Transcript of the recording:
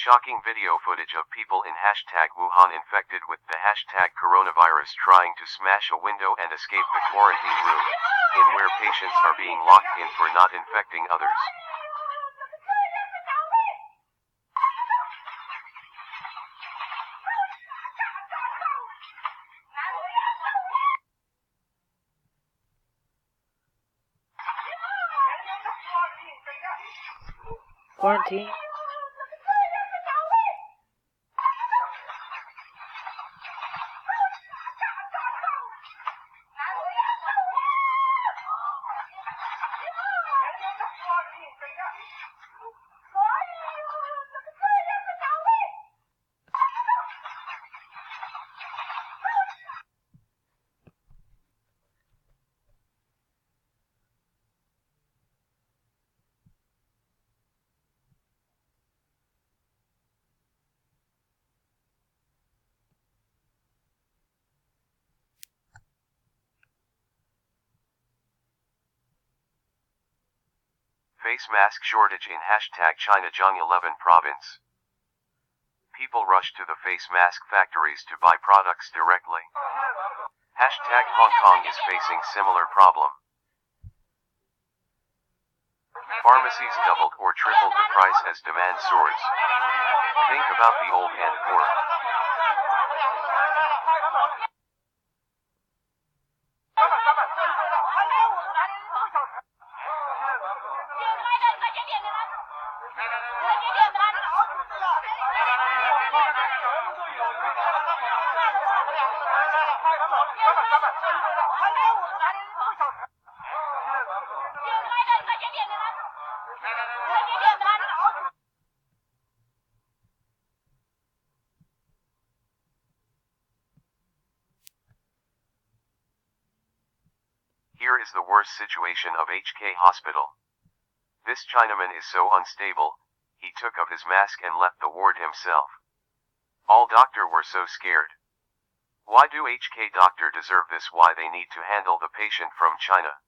Shocking video footage of people in #Wuhan infected with the #coronavirus trying to smash a window and escape the quarantine room, in where patients are being locked in for not infecting others. Quarantine. Face mask shortage in #China JiangXi province. People rush to the face mask factories to buy products directly. #Hong Kong is facing similar problem. Pharmacies doubled or tripled the price as demand soars. Think about the old and poor. Here is the worst situation of HK hospital. This Chinaman is so unstable, he took off his mask and left the ward himself. All doctor were so scared. Why do HK doctor deserve this? Why they need to handle the patient from China?